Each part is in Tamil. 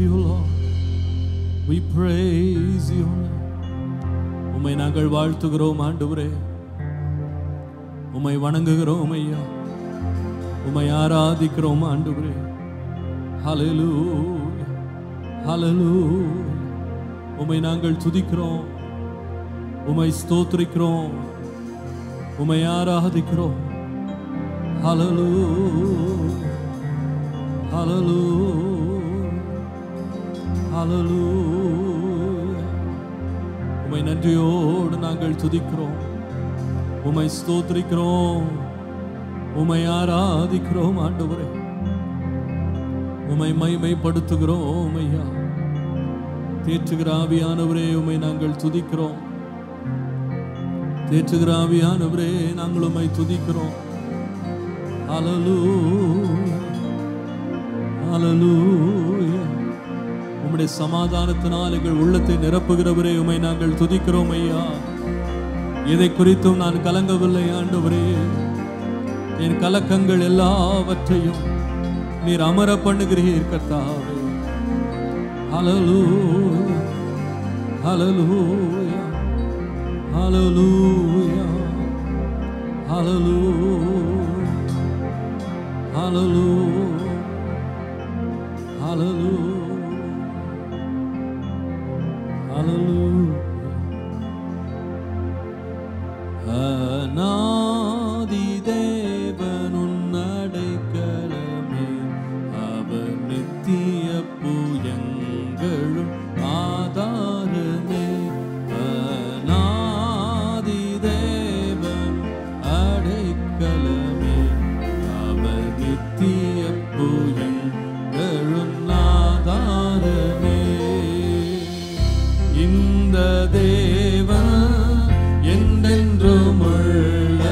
you, Lord. We praise you. உம்மை நாங்கள் வாழ்த்துகிறோம் ஆண்டவரே. உம்மை வணங்குகிறோம் ஐயா. உம்மை ஆராதிக்கிறோம் ஆண்டவரே. ஹல்லேலூயா, ஹல்லேலூயா. உம்மை நாங்கள் துதிக்கிறோம், உம்மை ஸ்தோத்திரிக்கிறோம், உம்மை ஆராதிக்கிறோம். ஹல்லேலூயா, ஹல்லேலூயா, ஹல்லேலூயா. உம்மை நன்றியோடு நாங்கள் துதிக்கிறோம், உம்மை ஸ்தோத்திரிக்கிறோம், உம்மை ஆராதிக்கிறோம் ஆண்டவரே. உம்மை மகிமைப்படுத்துகிறோம் ஐயா. தேற்றுகிற ஆவியானவரே, உம்மை நாங்கள் துதிக்கிறோம். தேற்றுகிற ஆவியானவரே, நாங்கள் உம்மை துதிக்கிறோம். ஹல்லேலூயா, ஹல்லேலூயா. உம்முடைய சமாதானத்தினால் எங்கள் உள்ளத்தை நிரப்புகிறவரே, உம்மை நாங்கள் துதிக்கிறோம் ஐயா. எதை குறித்தும் நான் கலங்கவில்லை ஆண்டவரே. என் கலக்கங்கள் எல்லாவற்றையும் நீர் அமர பண்ணுகிறீர் கர்த்தாவே. ஹல்லேலூயா, ஹல்லேலூயா, ஹல்லேலூயா, ஹல்லேலூயா, ஹல்லேலூயா, ஹல்லேலூயா, ஹல்லேலூயா. அநாதி தேவன் உன் அடைக்கலமே, அவர் நித்திய புயங்களும் ஆதாரமே. அநாதி தேவன் அடைக்கலமே, அவர் நித்திய புயங்களும் ஆதாரமே. இந்த தேவன் என்றென்றும் உள்ளவர்,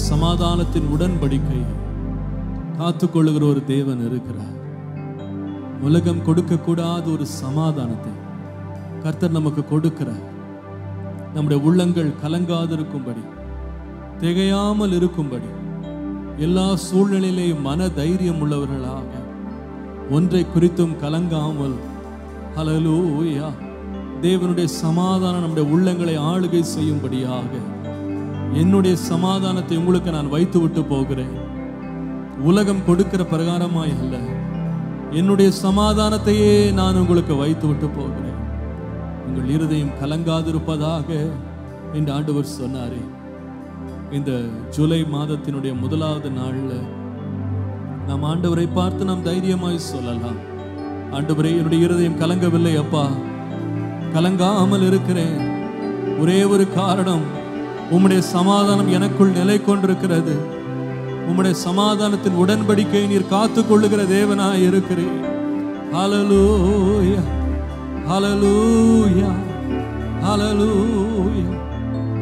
சமாதானத்தின் உடன்படிக்கை காத்துக்கொள்ளுகிற ஒரு தேவன் இருக்கிறார். உலகம் கொடுக்கக்கூடாத ஒரு சமாதானத்தை கர்த்தர் நமக்கு கொடுக்கிறார். நம்முடைய உள்ளங்கள் கலங்காதிருக்கும்படி, திகையாமல் இருக்கும்படி, எல்லா சூழ்நிலையிலேயும் மன தைரியம் உள்ளவர்களாக, ஒன்றை குறித்தும் கலங்காமல், ஹல்லேலூயா, தேவனுடைய சமாதானம் நம்முடைய உள்ளங்களை ஆளுகை செய்யும்படியாக என்னுடைய சமாதானத்தை உங்களுக்கு நான் வைத்து விட்டு போகிறேன். உலகம் கொடுக்கிற பிரகாரமாய் அல்ல, என்னுடைய சமாதானத்தையே நான் உங்களுக்கு வைத்து விட்டு போகிறேன். உங்கள் இருதயம் கலங்காதிருப்பதாக என்று ஆண்டவர் சொன்னாரே. இந்த ஜூலை மாதத்தினுடைய முதலாவது நாள்ல நாம் ஆண்டவரை பார்த்து நாம் தைரியமாய் சொல்லலாம், ஆண்டவரே, என்னுடைய இருதயம் கலங்கவில்லை அப்பா, கலங்காமல் இருக்கிறேன். ஒரே ஒரு காரணம், உம்முடைய சமாதானம் எனக்குள் நிலை கொண்டிருக்கிறது. உம்முடைய சமாதானத்தின் உடன்படிக்கை நீர் காத்துக் கொள்ளுகிற தேவனாய் இருக்கிறேன். ஹல்லேலூயா, ஹல்லேலூயா, ஹல்லேலூயா,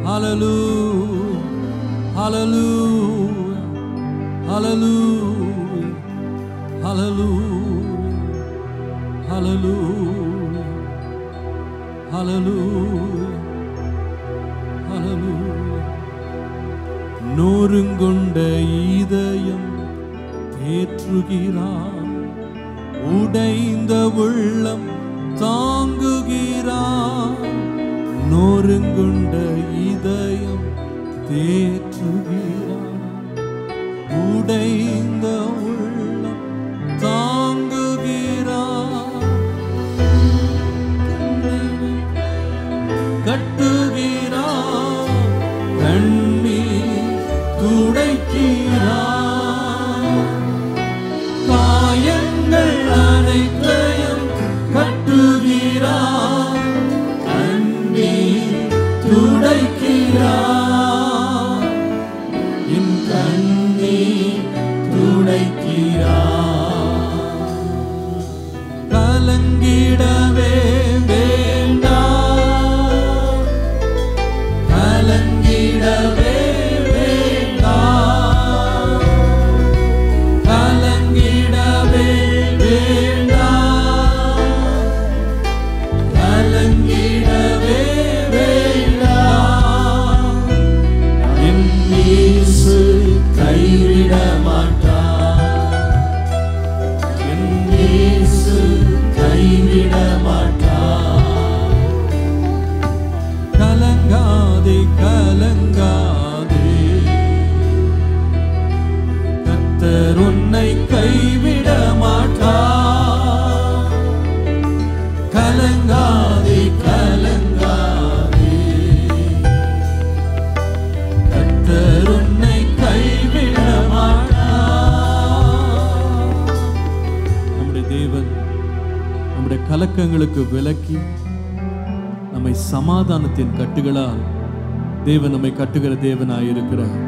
ஹல்லேலூயா, ஹல்லேலூயா, ஹல்லேலூயா, ஹல்லேலூயா, ஹல்லேலூயா, ஹல்லேலூயா, ஹல்லேலூயா. நொறுங்குண்ட இதயம் தேற்றுகிறான், உடைந்த உள்ளம் தாங்குகிறான். நொறுங்குண்ட இதயம் தேற்றுகிறான், உடைந்த உள்ளம் தாங்குகிறான். கலக்கங்களுக்கு விலக்கி நம்மை சமாதானத்தின் கட்டுகளால் தேவன் நம்மை கட்டுகிற தேவனாயிருக்கிறார்.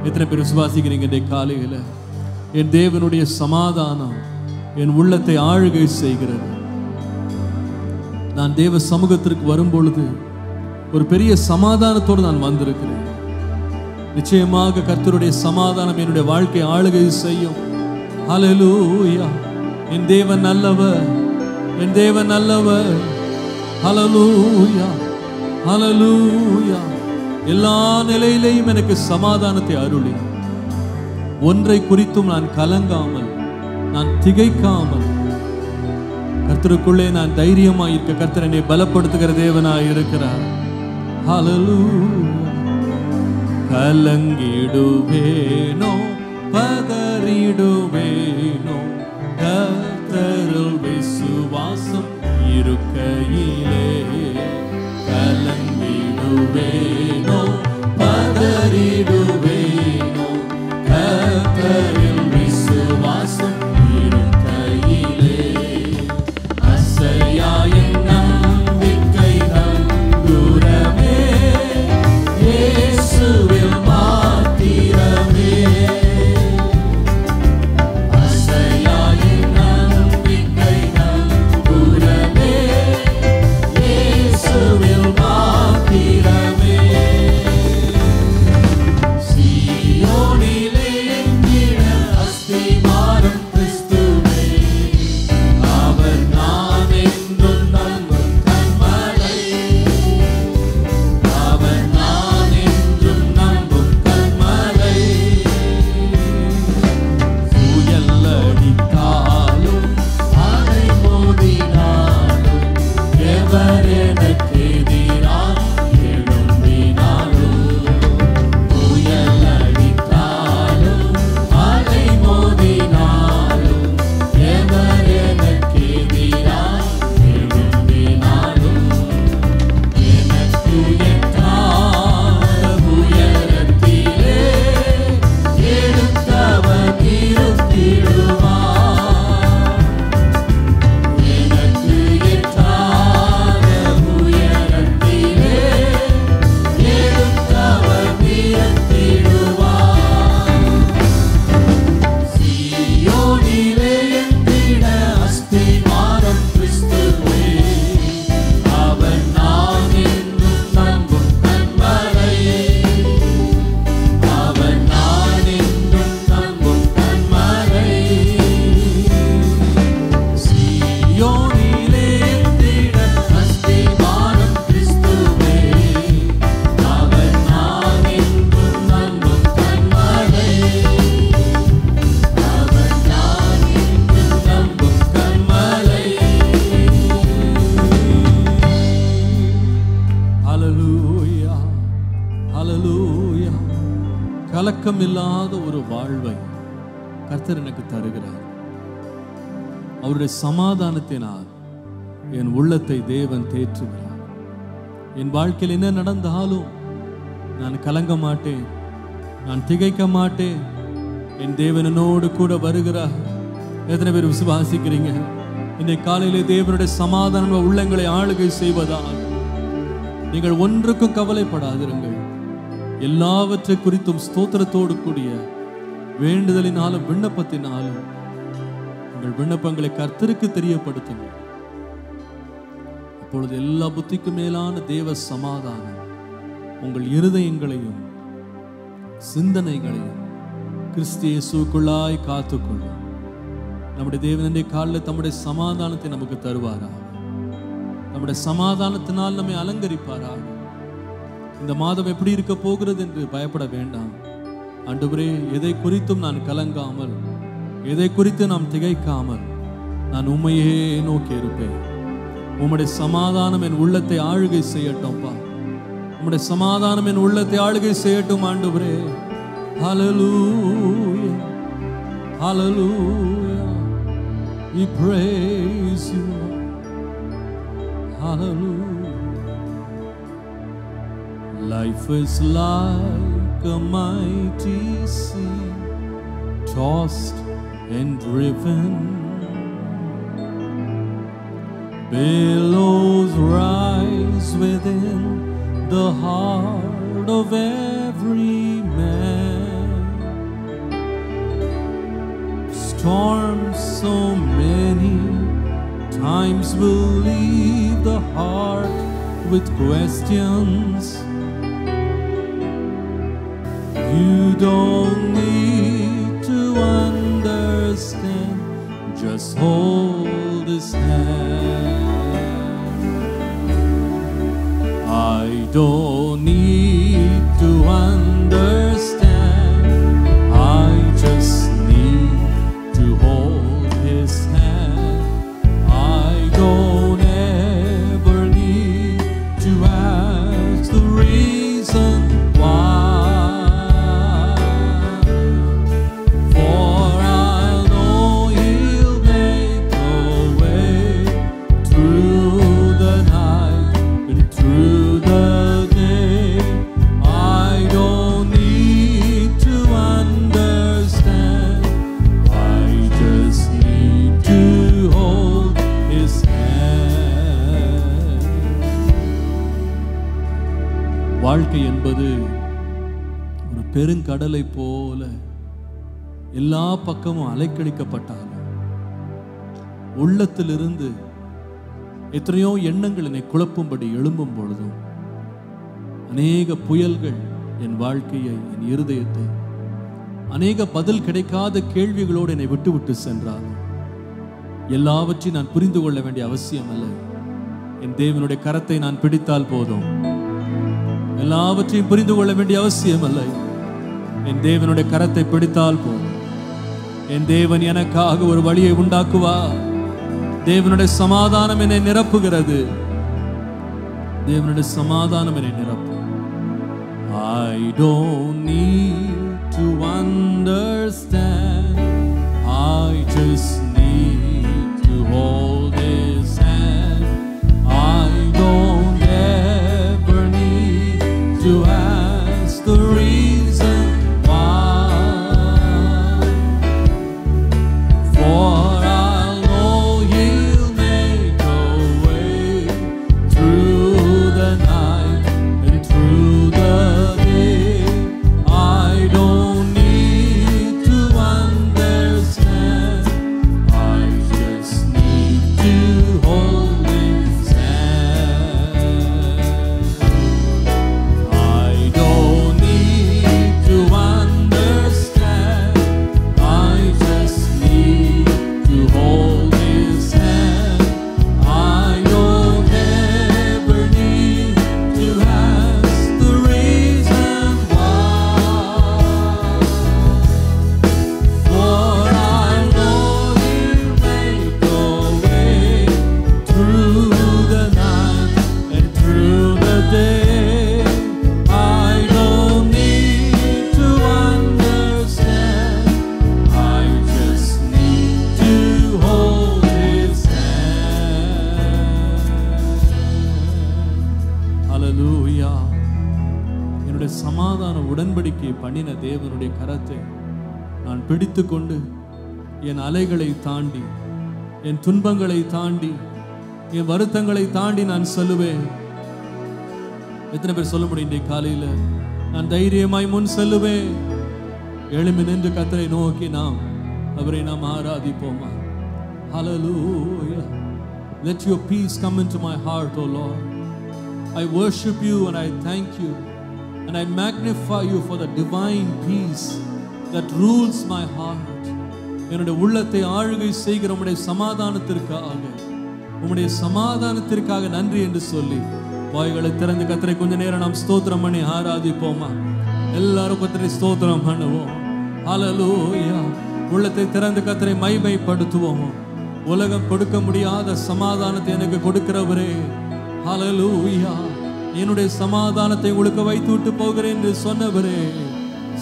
எத்தனை பேர் விசுவாசிக்கிறீங்க? இந்த காலையில் என் தேவனுடைய சமாதானம் என் உள்ளத்தை ஆளுகை செய்கிறது. நான் தேவ சமூகத்திற்கு வரும் பொழுது ஒரு பெரிய சமாதானத்தோடு நான் வந்திருக்கிறேன். நிச்சயமாக கர்த்தருடைய சமாதானம் என்னுடைய வாழ்க்கை ஆளுகை செய்யும். ஹல்லேலூயா. என் தேவன் நல்லவர், என் தேவன் நல்லவர். ஹல்லேலூயா, ஹல்லேலூயா. எல்லா நிலையிலையும் எனக்கு சமாதானத்தை அருளி, ஒன்றை குறித்தும் நான் கலங்காமல், நான் திகைக்காமல், கர்த்தருக்குள்ளே நான் தைரியமாய் இருக்க கர்த்தர் என்னை பலப்படுத்துகிற தேவனாய் இருக்கிறார். ஹல்லேலூயா. கலங்கிடுவேனோ பதறிடுவேனோ, கர்த்தரில் விசுவாசம் இருக்கையிலே. கலங்கிடுவேனோ பதறிடுவேனோ, கர்த்தரில் விசுவாசம் இருக்கையிலே. அசையா என் நம்பிக்கை நங்கூரமே, இயேசுவில் மாத்திரமே. அசையா என் நம்பிக்கை நங்கூரமே, இயேசுவில் மாத்திரமே. சீயோனிலே என்கிற அஸ்திவாரம் கிறிஸ்துவே, அவர் நான் என்றும் நம்பும் கன்மலை. அவர் நான் என்றும் நம்பும் கன்மலை. புயல் அடித்தாலும் அலை மோதினாலும், எவர் எனக்கு எதிராக எழும்பினாலும். புயல் அடித்தாலும் அலை மோதினாலும், எவர் எனக்கு எதிராக எழும்பினாலும். எனக்கு எட்டாத உயரத்திலே எடுத்தவர் இருத்திடுவார். எனக்கு எட்டாத உயரத்திலே எடுத்தவர் இருத்திடுவார். சீயோனிலே என்கிற அஸ்திவாரம் கிறிஸ்துவே, அவர் நான் என்றும் நம்பும் கன்மலை. அவர் நான் என்றும் நம்பும் கன்மலை. சீயோனிலே என்கிற அஸ்திவாரம் கிறிஸ்துவே, அவர் நான் என்றும் நம்பும் கன்மலை. அவர் நான் என்றும் நம்பும் கன்மலை. ஹல்லேலூயா, ஹல்லேலூயா. கலக்கம் இல்லாத ஒரு வாழ்வை கர்த்தர் எனக்கு தருகிறார். அவருடைய சமாதானத்தினால் என் உள்ளத்தை தேவன் தேற்றுகிறார். என் வாழ்க்கையில் என்ன நடந்தாலும் நான் கலங்க மாட்டேன், நான் திகைக்க மாட்டேன். என் தேவன் என்னோடு கூட வருகிறார். எத்தனை பேர் விசுவாசிக்கிறீங்க? இன்றைய காலையிலே தேவனுடைய சமாதான உள்ளங்களை ஆளுகை செய்வதால் நீங்கள் ஒன்றுக்கும் கவலைப்படாதிருங்கள். எல்லாவற்றை குறித்தும் ஸ்தோத்திரத்தோடு கூடிய வேண்டுதலினாலும் விண்ணப்பத்தினாலும் உங்கள் விண்ணப்பங்களை கர்த்தருக்கு தெரியப்படுத்துங்கள். அப்பொழுது எல்லா புத்திக்கும் மேலான தேவ சமாதானம் உங்கள் இருதயங்களையும் சிந்தனைகளையும் கிறிஸ்து இயேசுவுக்குள்ளாய் காத்துக்கொள்ளும். நம்முடைய தேவனுடைய காலில் தம்முடைய சமாதானத்தை நமக்கு தருவாராக. நம்முடைய சமாதானத்தினால் நம்மை அலங்கரிப்பாராக. இந்த மாதம் எப்படி இருக்க போகிறது என்று பயப்பட வேண்டாம். ஆண்டவரே, எதை குறித்தும் நான் கலங்காமல், எதை குறித்து நாம் திகைக்காமல் நான் உம்மையே நோக்கி இருப்பேன். உம்முடைய சமாதானம் என் உள்ளத்தை ஆளுகை செய்யட்டும்பா. உம்முடைய சமாதானம் என் உள்ளத்தை ஆளுகை செய்யட்டும் ஆண்டவரே. ஹல்லேலூயா, ஹல்லேலூயா. We praise you. Hallelujah. Life is like a mighty sea, tossed and driven Billows rise within the heart of every man. Storms so many times will leave the heart with questions. You don't need to understand, just hold His hand. I don't need to understand, I just need to hold His hand. I don't ever need to ask the reason why. வாழ்க்கை என்பது ஒரு பெருங்கடலை போல எல்லா பக்கமும் அலைக்கழிக்கப்பட்டாலும் உள்ளத்திலிருந்து எத்தனையோ எண்ணங்கள் என்னை குழப்பும்படி எழும்பும் பொழுதும் அநேக புயல்கள் என் வாழ்க்கையை, என் இருதயத்தை அநேக பதில் கிடைக்காத கேள்விகளோடு என்னை விட்டு விட்டு சென்றாலும் எல்லாவற்றையும் நான் புரிந்து கொள்ள வேண்டிய அவசியம் அல்ல. என் தேவனுடைய கரத்தை நான் பிடித்தால் போதும். எல்லாவற்றையும் புரிந்து கொள்ள வேண்டிய அவசியம் அல்ல. என் தேவனுடைய கரத்தை பிடித்தால் போதும். என் தேவன் எனக்காக ஒரு வழியை உண்டாக்குவார். தேவனுடைய சமாதானம் என்னை நிரப்புகிறது. தேவனுடைய சமாதானம் என்னை நிரப்பும். I don't need to understand, I just need to hold His hand. I don't ever need to ask the reason why, for I'll know He'll make a way through the night and through the day. I don't need to understand, I just need to hold His hand. I don't need to understand, I just need to hold His hand. I don't ever need to ask the reason why, for I know He'll make a way through the night and through the day. I don't need to understand, I just need to hold His hand. Hallelujah. என்னுடைய சமாதான உடன்படிக்கை பண்ணின தேவனுடைய கரத்தை நான் பிடித்துக்கொண்டு என் அலைகளை தாண்டி, என் துன்பங்களை தாண்டி, என் வருத்தங்களை தாண்டி நான் செல்லுவேன். எத்தனை பேர் சொல்ல முடியும் இன்றைய காலையில நான் தைரியமாய் முன் செல்லுவேன்? எழும்பி நின்று கர்த்தரை நோக்கி அவரை நாம் ஆராதிப்போமா? Hallelujah. Let your peace come into my heart, O Lord. I worship you and I thank you and I magnify you for the divine peace that rules my heart. என்னுடைய உள்ளத்தை ஆளுகை செய்கிற உம்முடைய சமாதானத்திற்காக நன்றி என்று சொல்லி வாய்களை திறந்து கர்த்தரை கொஞ்ச நேரம் நாம் ஸ்தோத்திரம் பண்ணி ஆராதிப்போமா? எல்லாரும் கர்த்தரை ஸ்தோத்திரம் பண்ணுவோம். ஹல்லேலூயா. உள்ளத்தை திறந்து கர்த்தரை மகிமைப்படுத்துவோம். உலகம் கொடுக்க முடியாத சமாதானத்தை எனக்கு கொடுக்கிறவரே, ஹல்லேலூயா, என்னுடைய சமாதானத்தை உங்களுக்கு வைத்து விட்டு போகிறேன் என்று சொன்னவரே,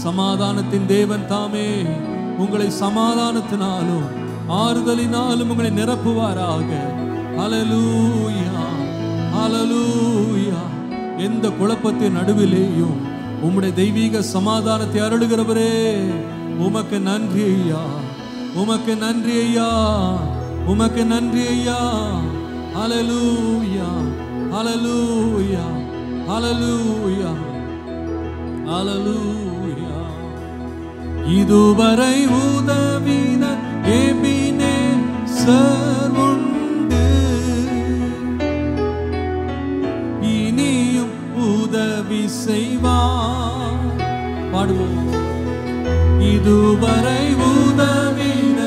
சமாதானத்தின் தேவன் தாமே உங்களை சமாதானத்தினாலும் ஆறுதலினாலும் உங்களை நிரப்புவாராக. ஹல்லேலூயா, ஹல்லேலூயா. எந்த குழப்பத்தின் நடுவிலேயும் உம்முடைய தெய்வீக சமாதானத்தை அருளுகிறவரே, உமக்கு நன்றி ஐயா, உமக்கு நன்றி ஐயா, உமக்கு நன்றி ஐயா. ஹalleluya ஹalleluya ஹalleluya ஹalleluya. இதுவரை உதவின எபினேசர் உண்டு, இனியும் உதவி செய்வார். பாடுவோம். இதுவரை உதவின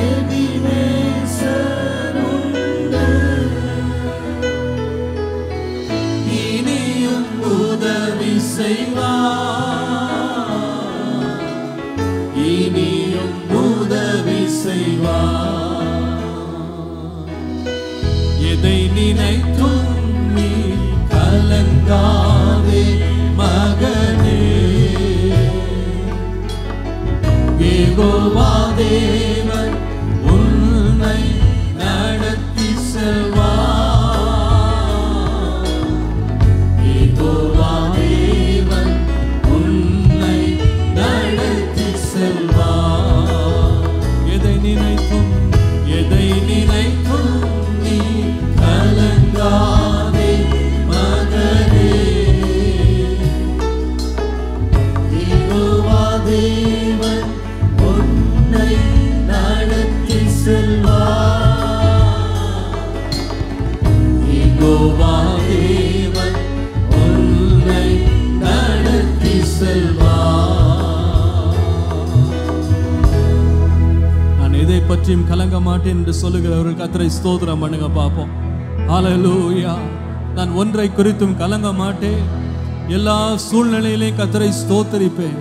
எபினேசர் உண்டு, இனியும் உதவி செய்வார், இனியும் உதவி செய்வார். எதை நினைத்தும் நீ கலங்காதே மகனே, யெகோவா தேவன் உன்னை நடத்தி செல்வார், யெகோவா தேவன் உன்னை நடத்தி செல்வார். எதை நினைத்தும் நீ கலங்காதே மகனே, யெகோவா தேவன் உன்னை நடத்தி செல்வார், யெகோவா தேவன் உன்னை நடத்தி செல்வார். நான் எதை பற்றியும் கலங்க மாட்டேன் என்று சொல்லுகிறவர்கள் கர்த்தரை ஸ்தோத்திரம் பண்ணுங்க பாப்போம். ஹalleluya. நான் ஒன்றை குறித்தும் கலங்க மாட்டேன், எல்லா சூழ்நிலையிலையும் கர்த்தரை ஸ்தோத்திரிப்பேன்,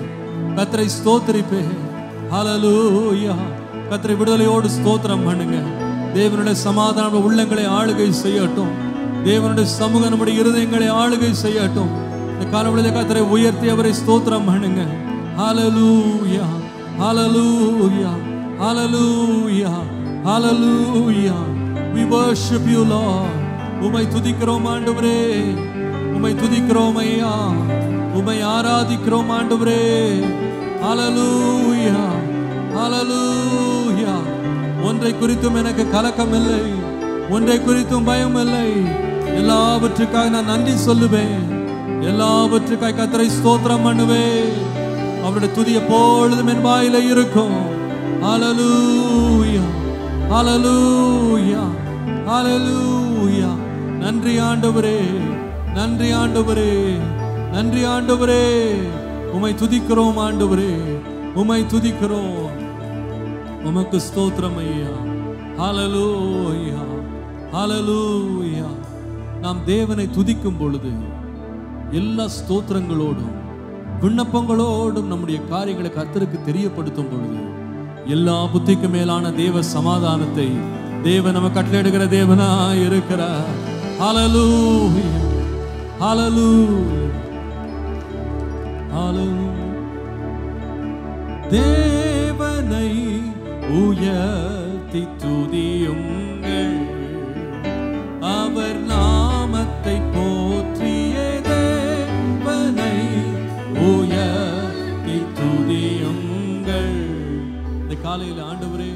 கர்த்தரை ஸ்தோத்திரிப்பேன். ஹalleluya. கர்த்தரை விடுதலையோடு ஸ்தோத்திரம் பண்ணுங்க. தேவனுடைய சமாதான உள்ளங்களை ஆளுகை செய்யட்டும், தேவனுடைய சமூகம் நம்முடைய இருதயங்களை ஆளுகை செய்யட்டும். இந்த காலவெளியில கர்த்தரை உயர்த்தி அவரை ஸ்தோத்திரம் பண்ணுங்க. ஹalleluya ஹalleluya ஹalleluya ஹalleluya. We worship you Lord. உம்மை துதிக்கிறோம் ஆண்டவரே, உம்மை துதிக்கிறோம் ஐயா, உம்மை ஆராதிக்கிறோம் ஆண்டவரே. ஹalleluya ஹalleluya. ஒன்றை குறித்தும் எனக்கு கலக்கம் இல்லை, ஒன்றை குறித்தும் பயம் இல்லை. எல்லாவற்றுக்காக நான் நன்றி சொல்லுவேன், எல்லாவற்றுக்காக கர்த்தரை ஸ்தோத்திரம் பண்ணுவேன். அவருடைய துதி எப்பொழுதும் என் வாயில இருக்கும். ஹalleluya ஹalleluya ஹalleluya. நன்றி ஆண்டவரே, நன்றி ஆண்டவரே, நன்றி ஆண்டவரே. உம்மை துதிக்கிறோம் ஆண்டவரே, உம்மை துதிக்கிறோம். உமக்கு ஸ்தோத்திரம் ஐயா. ஹalleluya ஹalleluya. நாம் தேவனை துதிக்கும் பொழுது எல்லா ஸ்தோத்திரங்களோடும் விண்ணப்பங்களோடும் நம்முடைய காரியங்களை கர்த்தருக்கு தெரியப்படுத்தும் பொழுது எல்லா புத்திக்கு மேலான தேவ சமாதானத்தை தேவன் நமக்கு கட்டளையிடுகிற தேவனாய் இருக்கிறார். ஹalleluya ஹalleluya ஹalleluya. தேவனை உயர்த்தி துதியுங்கள், அவர் நாமத்தை போற்றிய தேவனை உயர்த்தி துதியுங்கள். இந்த காலையில் ஆண்டவரே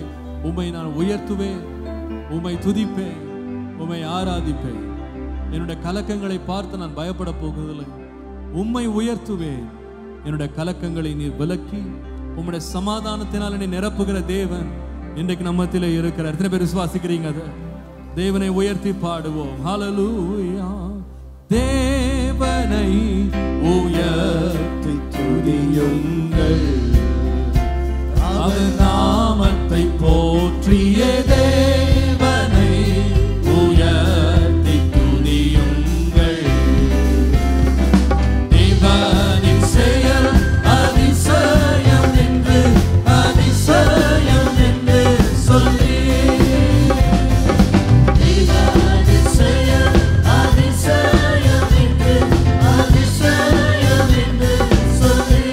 உம்மை நான் உயர்த்துவேன், உம்மை துதிப்பேன், உம்மை ஆராதிப்பேன். என்னுடைய கலக்கங்களை பார்த்து நான் பயப்பட போவதில்லை. உம்மை உயர்த்துவேன். என்னுடைய கலக்கங்களை நீர் விலக்கி உம்முடைய சமாதானத்தினால் என்னை நிரப்புகிற தேவன் இன்றைக்கு நம்மத்திலே இருக்கிறார். எத்தனை பேர் விசுவாசிக்கிறீங்க? அதை தேவனை உயர்த்தி பாடுவோம். ஹalleluya. தேவனை உயர்த்தி துதியுங்கள், அவர் நாமத்தை போற்றிய தேவனை உயர்த்தி துதியுங்கள். தேவனின் செயல் அதிசயம் என்று அதிசயம் என்று சொல்லி, தேவனின் செயல் அதிசயம் என்று அதிசயம் என்று சொல்லி,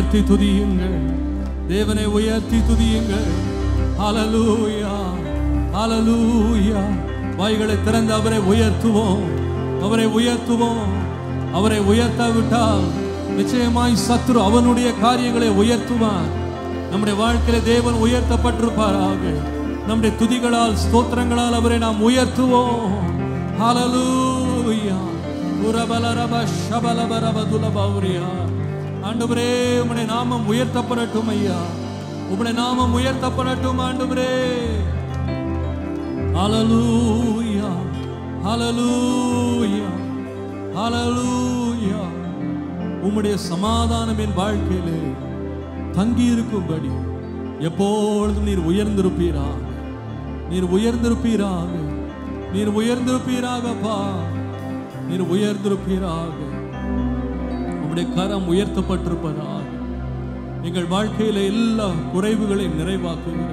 உயர்த்தி துதியுங்கள், தேவனை உயர்த்தி துதியுங்கள். ஹல்லேலூயா, ஹல்லேலூயா. வாய்களை திறந்து அவரை உயர்த்துவோம், அவரை உயர்த்துவோம். அவரை உயர்த்தாவிட்டால் நிச்சயமாய் சத்துரு அவனுடைய காரியங்களை உயர்த்துவான். நம்முடைய வாழ்க்கையில தேவன் உயர்த்தப்பட்டிருப்பாராக. நம்முடைய துதிகளால் ஸ்தோத்திரங்களால் அவரை நாம் உயர்த்துவோம். ஹல்லேலூயா. உரபலரப ஷபலபரபதுலபௌரியா. ஆண்டவரே, உம்முடைய நாமம் உயர்த்தப்படட்டும் ஐயா, உம்முடைய நாமம் உயர்த்தப்படட்டும் ஆண்டவரே. ஹல்லேலூயா, ஹல்லேலூயா, ஹல்லேலூயா. உம்முடைய சமாதானம் என் வாழ்க்கையிலே தங்கி இருக்கும்படி எப்பொழுதும் நீர் உயர்ந்திருப்பீராக, நீர் உயர்ந்திருப்பீராக, நீர் உயர்ந்திருப்பீராகப்பா, நீர் உயர்ந்திருப்பீராக. உம்முடைய கரம் உயர்த்தப்பட்டிருப்பதாக எங்கள் வாழ்க்கையில எல்லா குறைவுகளையும் நிறைவாக்குகிற,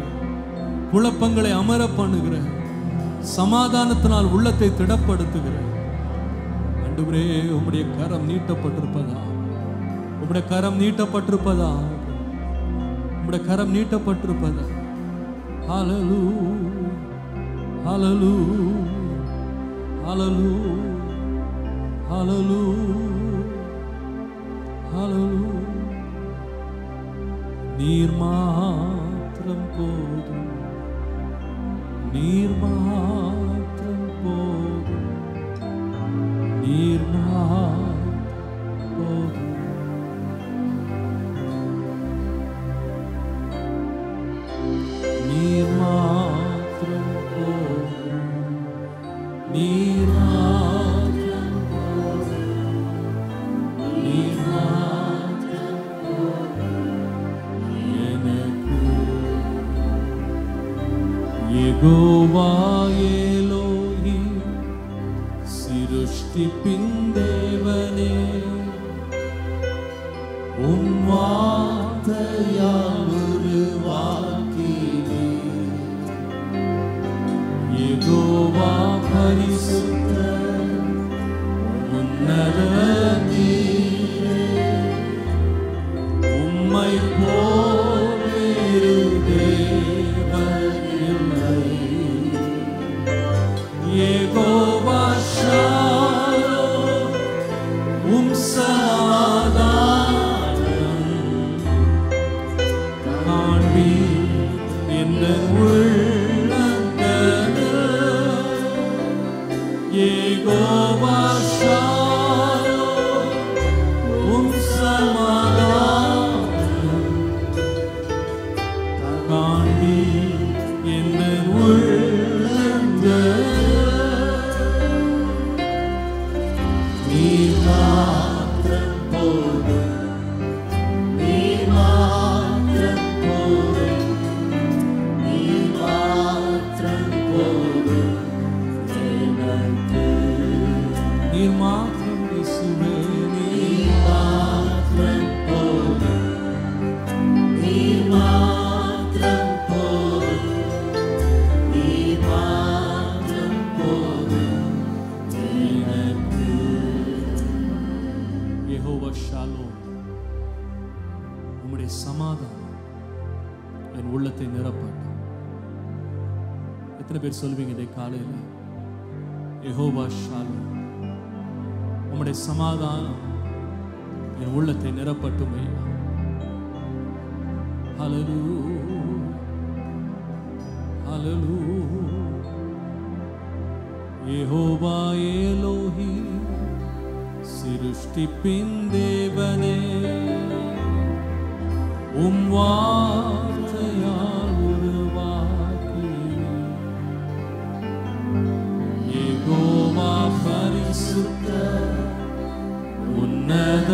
குழப்பங்களை அமர பண்ணுகிற, சமாதானத்தினால் உள்ளத்தை திடப்படுத்துகிற ஆண்டவரே, உம்முடைய கரம் நீட்டப்பட்டிருப்பதா, உம்முடைய கரம் நீட்டப்பட்டிருப்பதா, உம்முடைய கரம் நீட்டப்பட்டிருப்பதா. ஹல்லேலூயா, ஹல்லேலூயா, ஹல்லேலூயா, ஹல்லேலூயா, ஹல்லேலூயா. நீர் மாத்திரம் போதும், நீர் மாத்திரம் போதும், நீர் மாத்திரம் போதும். நீர் மாத்திரம் போதும், நீர் மாத்திரம் போதும், நீர் மாத்திரம் போதும் எனக்கு. யெகோவா எலோஹிம், சிருஷ்டிப்பின் தேவனே, உம் வார்த்தையால் உருவாக்கினீர். யெகோவா பரிசுத்தர், உன்னத நீரே, உம்மை போல் வேறு தேவன் இல்லை. யெகோவா ஷாலோம், உம் சமாதானம் காண்பி என்ற உள்ளங்களில். யெகோவா ஷாலோம், உம் சமாதானம் காண்பி என்ற உள்ளங்களில். நீர் மாத்திரம் போதும், நீர் மாத்திரம் போதும், நீர் மாத்திரம் போதும் எனக்கு. நீர் மாத்திரம் இயேசுவே, நீர் மாத்திரம் போதும், நீர் மாத்திரம் போதும், நீர் மாத்திரம் போதும் எனக்கு. யெகோவா ஷாலோம், உம்முடைய சமாதானம் என் உள்ளத்தை நிரப்பட்டும். எத்தனை பேர் சொல்வீங்க இதை காலையில்? யெகோவா ஷாலோம், உம்முடைய சமாதானம் என் உள்ளத்தை நிரப்பட்டும் ஐயா. ஹல்லேலூயா, ஹல்லேலூயா. யெகோவா எலோஹிம், சிருஷ்டிப்பின் தேவனே, உம் வார்த்தையால் உருவாக்கினீர். யெகோவா பரிசுத்தர், உன்னத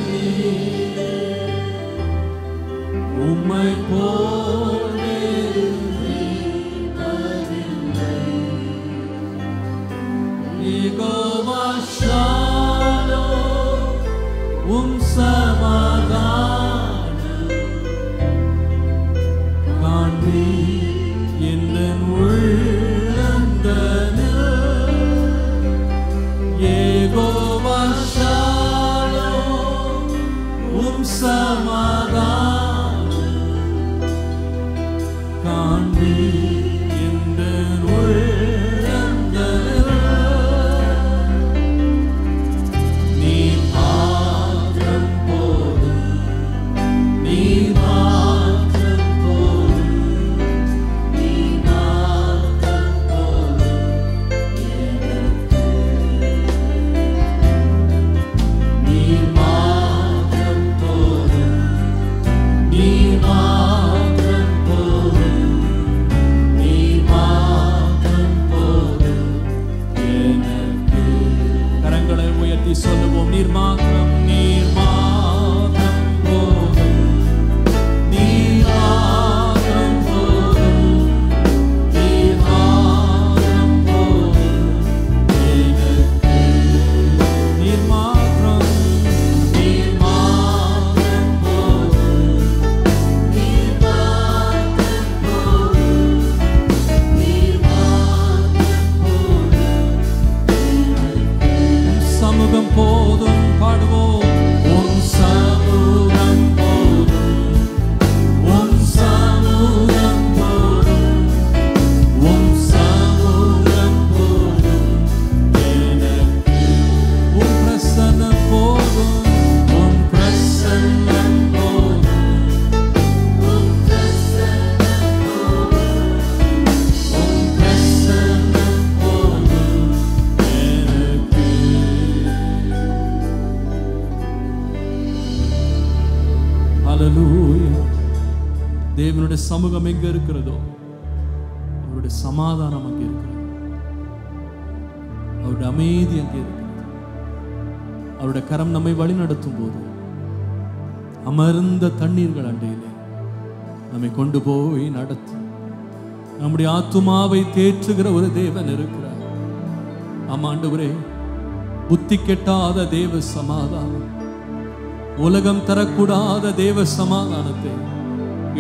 நீரே, உம்மை போல் வேறு தெய்வம் இல்லை. யெகோவா ஷாலோம், உம் சமாதானம் காண்பி என்ற உள்ளங்களில். யெகோவா ஷாலோம், உம் சமாதானம் தேவனுடைய சமூகம் எங்க இருக்கிறதோ அவருடைய சமாதானம் அங்கே இருக்கிறது, அவருடைய அமைதி அங்கே இருக்கிறது. அவருடைய கரம் நம்மை வழி நடத்தும் போது அமர்ந்த தண்ணீர்கள் அண்டையிலே நம்மை கொண்டு போய் நடத்தி நம்முடைய ஆத்துமாவை தேற்றுகிற ஒரு தேவன் இருக்கிறார். ஆமாண்டவரே, புத்தி கெட்டாத தேவ சமாதானம், உலகம் தரக்கூடாத தேவ சமாதானத்தை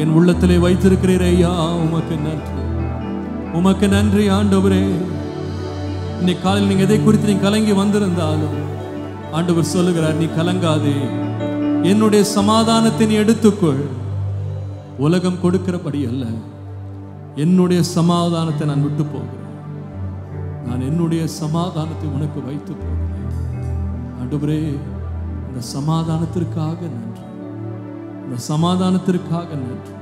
என் உள்ளத்திலே வைத்திருக்கிறீர் ஐயா. உமக்கு நன்றி, உமக்கு நன்றி ஆண்டவரே. இன்னைக்கு காலையில் நீங்க எதை குறித்து நீ கலங்கி வந்திருந்தாலும் ஆண்டவர் சொல்லுகிறார், நீ கலங்காதே, என்னுடைய சமாதானத்தை நீ எடுத்துக்கொள். உலகம் கொடுக்கிறபடி அல்ல, என்னுடைய சமாதானத்தை நான் விட்டு போகிறேன். நான் என்னுடைய சமாதானத்தை உனக்கு வைத்து போகிறேன். ஆண்டவரே, இந்த சமாதானத்திற்காக நன்றி, இந்த சமாதானத்திற்காக நன்றி,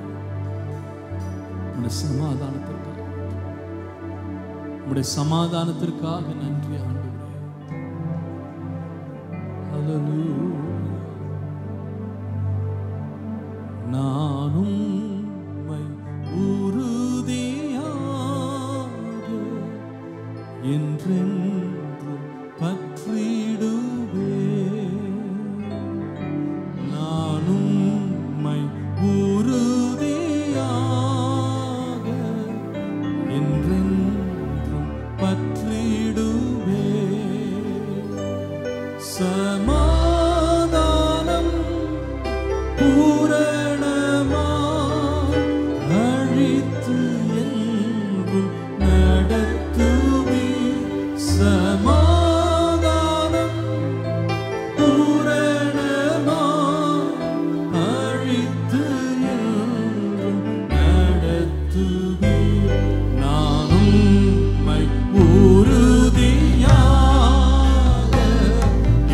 இந்த சமாதானத்திற்காக, உடைய சமாதானத்திற்காக நன்றி ஆண்டவரே. ஹல்லேலூயா. நானும் உறுதியாக என்றென்றும் பற்றிடுவே. நானும் உறுதியாக என்றென்றும் பற்றிடுவே. சமாதானம் பூரணமா அழித்து என்றும் நடத்துவே. சமாதானம் பூரணமா அழித்து என்றும் நடத்துவே. நானும் உறுதியாக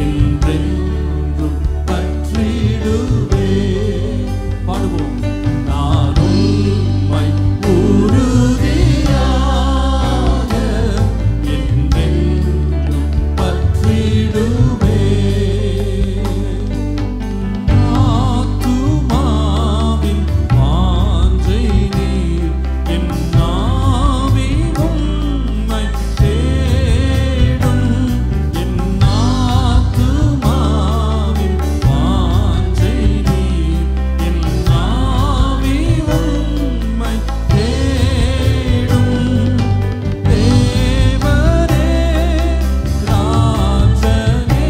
என்றென்றும் பற்றிடுவே. பாடுவோம். நானும் உறுதியாக என்றென்றும் பற்றிடுவே. ஆத்துமாவின் வாஞ்சை நீர், என் நாவி உம்மை தேடும். என் ஆத்துமாவின் வாஞ்சை நீர், என் நாவி உம்மை தேடும். தேவரே ராஜனே,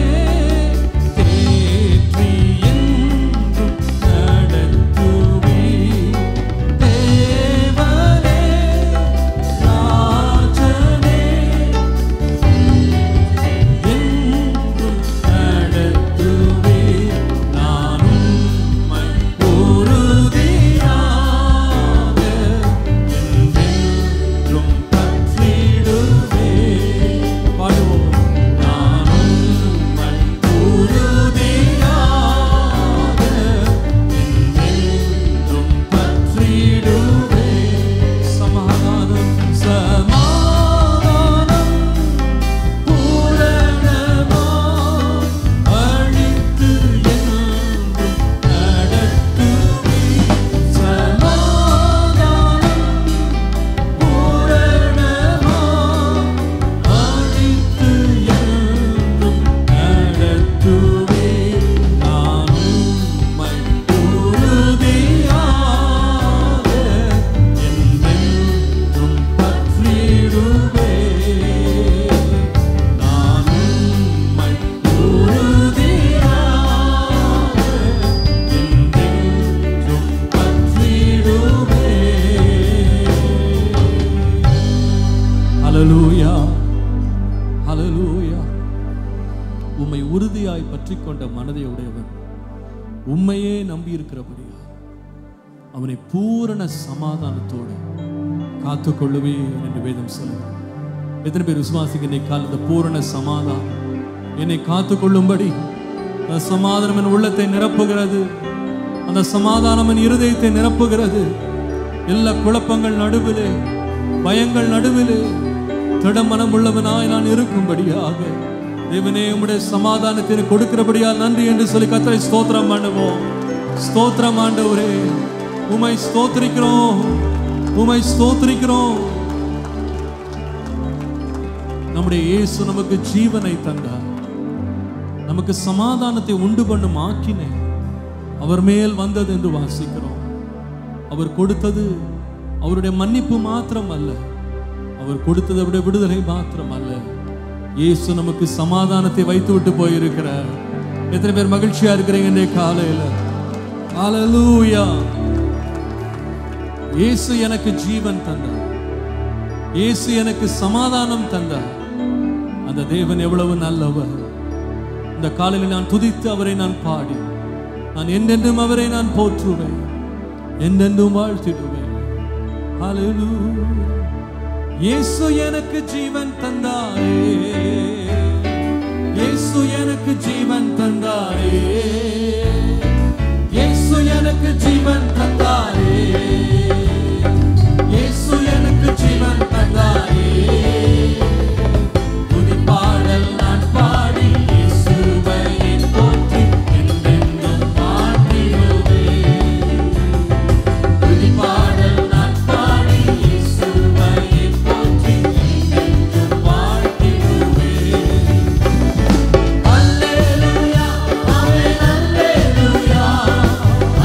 தேற்றி என்றும் நடத்துவே. தேவரே ராஜனே, என்றும் நடத்துவே. நானும் உறுதியாக என்றென்றும் பற்றிடுவே. பாடுவோம். நானும் உறுதியாக என்றென்றும் பற்றிடுவே. சமாதானம், சமாதானம் பூரணமா அழித்து என்றும் நடத்துவே. சமாதானம் பூரணமா அழித்து என்றும் நடத்துவே. நானும் உறுதியாக என்றென்றும் பற்றிடுவே. நானும் உறுதியாக என்றென்றும் பற்றிடுவே. ஹல்லேலூயா, ஹல்லேலூயா. உம்மை உறுதியாய் பற்றிக் கொண்ட மனதை உடையவன் உம்மையே நம்பி இருக்கிறபடியா அவனை பூரண சமாதானத்தோடு காத்துக்கொள்ளுவேன் என்று வேதம் சொல்லுது. எத்தனை பேர் விசுவாசிக்க இன்னைக்கு காலத்தை பூரண சமாதானம் என்னை காத்துக்கொள்ளும்படி அந்த சமாதானம் என் உள்ளத்தை நிரப்புகிறது, அந்த சமாதானம் என் இருதயத்தை நிரப்புகிறது. எல்லா குழப்பங்கள் நடுவிலே, பயங்கள் நடுவிலே திடமனம் உள்ளவனாய் நான் இருக்கும்படியாக தேவனே உம்முடைய சமாதானத்தை கொடுக்கிறபடியால் நன்றி என்று சொல்லி கர்த்தரை ஸ்தோத்திரம் பண்ணுவோம். ஸ்தோத்திரம் ஆண்டவரே. உம்மை ஸ்தோத்திரிக்கிறோம், உம்மை ஸ்தோத்திரிக்கிறோம். நம்முடைய இயேசு நமக்கு ஜீவனை தந்தார், நமக்கு சமாதானத்தை உண்டு பண்ணும் ஆக்கினை அவர் மேல் வந்தது என்று வாசிக்கிறோம். அவர் கொடுத்தது அவருடைய மன்னிப்பு மாத்திரம் அல்ல, அவர் கொடுத்தது அவருடைய விடுதலை மாத்திரம் அல்ல. இயேசு நமக்கு சமாதானத்தை வைத்து விட்டு போயிருக்கிறார். எத்தனை பேர் மகிழ்ச்சியா இருக்கிறீங்க இன்றைய காலையில? ஹல்லேலூயா. இயேசு எனக்கு ஜீவன் தந்தார், இயேசு எனக்கு சமாதானம் தந்தார். அந்த தேவன் எவ்வளவு நல்லவர். இந்த காலையில் நான் துதித்து அவரை நான் பாடி, நான் என்றென்றும் அவரை நான் போற்றுவேன், என்றென்றும் வாழ்த்திடுவேன். ஹல்லேலூயா. இயேசு எனக்கு ஜீவன் தந்தாரே, இயேசு எனக்கு ஜீவன் தந்தாரே, இயேசு எனக்கு ஜீவன் தந்தாரே, இயேசு எனக்கு ஜீவன் தந்தாரே. துதிப்பாடல் நான் பாடி இயேசுவை போற்றி என்றென்றும் பாடிடுவேன். துதிப்பாடல் நான் பாடி இயேசுவை போற்றி என்றென்றும் பாடிடுவேன். அல்லேலூயா, ஆமென், அல்லேலூயா,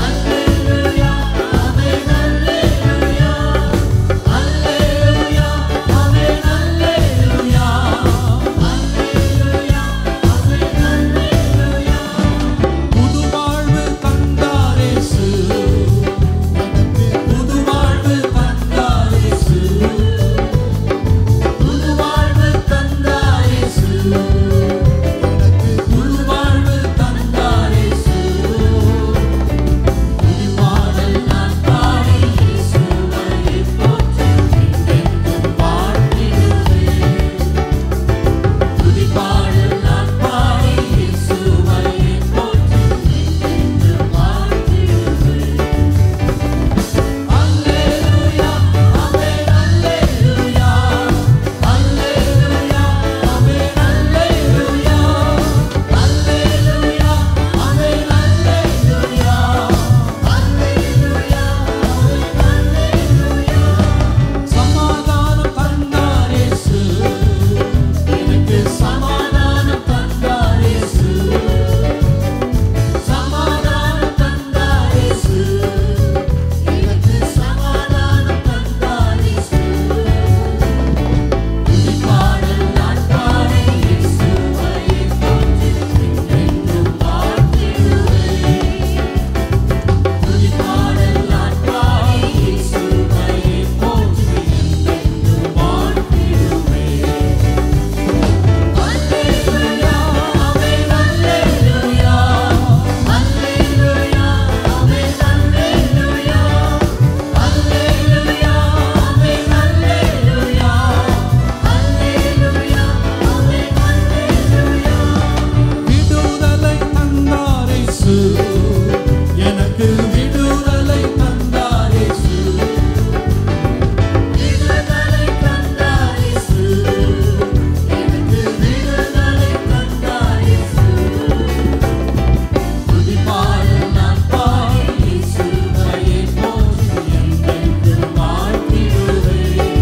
அல்லேலூயா, ஆமென், அல்லேலூயா, அல்லேலூயா, ஆமென், அல்லேலூயா, அல்லேலூயா, ஆமென், அல்லேலூயா. புது வாழ்வு தந்தார் இயேசு, புது வாழ்வு தந்தார் இயேசு, புது வாழ்வு தந்தார் இயேசு, புது வாழ்வு தந்தார் இயேசு. துதிப்பாடல் நான் பாடி இயேசுவை போற்றி என்றென்றும் பாடிடுவேன். துதிப்பாடல் நான் பாடி இயேசுவை போற்றி என்றென்றும் பாடிடுவேன். அல்லேலூயா, ஆமென், அல்லேலூயா, அல்லேலூயா, ஆமென், அல்லேலூயா, அல்லேலூயா, ஆமென், அல்லேலூயா, அல்லேலூயா, ஆமென், அல்லேலூயா. சமாதானம் தந்தார் இயேசு, எனக்கு சமாதானம் தந்தார் இயேசு, சமாதானம் தந்தார் இயேசு, எனக்கு சமாதானம் தந்தார் இயேசு. துதிப்பாடல் நான் பாடி இயேசுவை போற்றி என்றென்றும் பாடிடுவேன். துதிப்பாடல் நான் பாடி இயேசுவை போற்றி என்றென்றும் பாடிடுவேன். அல்லேலூயா, ஆமென், அல்லேலூயா, அல்லேலூயா, ஆமென், அல்லேலூயா, அல்லேலூயா, ஆமென், அல்லேலூயா, அல்லேலூயா, ஆமென், அல்லேலூயா. விடுதலை தந்தார் இயேசு, எனக்கு விடுதலை தந்தார் இயேசு, விடுதலை தந்தார் இயேசு, எனக்கு விடுதலை தந்தார் இயேசு. துதிப்பாடல் நான் பாடி இயேசுவை போற்றி என்றென்றும் வாழ்த்திடுவேன்.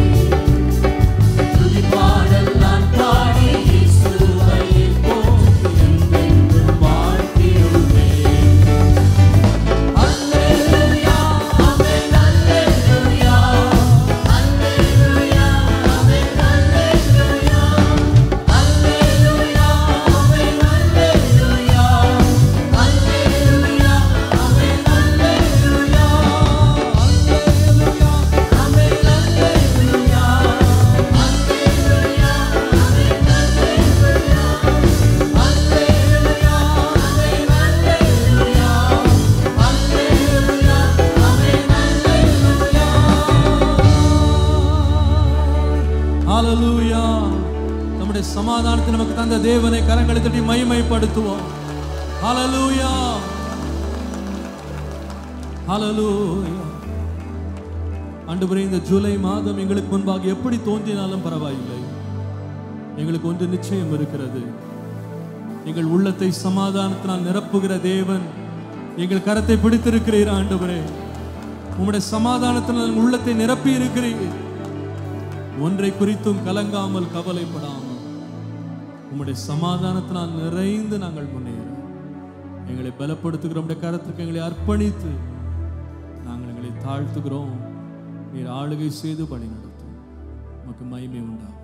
துதிப்பாடல் நான் பாடி இயேசுவை போற்றி என்றென்றும் வாழ்த்திடுவேன். அல்லேலூயா, ஆமென், அல்லேலூயா, அல்லேலூயா, ஆமென், அல்லேலூயா, அல்லேலூயா, ஆமென், அல்லேலூயா, அல்லேலூயா, ஆமென், அல்லேலூயா, அல்லேலூயா, ஆமென், அல்லேலூயா, அல்லேலூயா, ஆமென், அல்லேலூயா, அல்லேலூயா, ஆமென், அல்லேலூயா, அல்லேலூயா, ஆமென், அல்லேலூயா. ஹல்லேலூயா. நம்முடைய சமாதானத்தை நமக்கு தந்த தேவனை கரங்களை தட்டி மகிமைப்படுத்துவோம். ஹல்லேலூயா, ஹல்லேலூயா. ஆண்டவரே, இந்த ஜூலை மாதம் எங்களுக்கு முன்பாக எப்படி தோன்றினாலும் பரவாயில்லை, எங்களுக்கு ஒன்று நிச்சயம் இருக்கிறது. எங்கள் உள்ளத்தை சமாதானத்தினால் நிரப்புகிற தேவன் எங்கள் கரத்தை பிடித்திருக்கிறீர் ஆண்டவரே. உம்முடைய சமாதானத்தினால் உள்ளத்தை நிரப்பி இருக்கிறீர். ஒன்றை குறித்தும் கலங்காமல் கவலைப்படாமல் உம்முடைய சமாதானத்தினால் நிறைந்து நாங்கள் முன்னேற எங்களை பலப்படுத்துகிறோம். உம்முடைய கரத்துக்கு எங்களை அர்ப்பணித்து நாங்கள் எங்களை தாழ்த்துகிறோம். நீர் ஆளுகை செய்து பணி நடத்தும். உமக்கு மகிமை உண்டாகும்.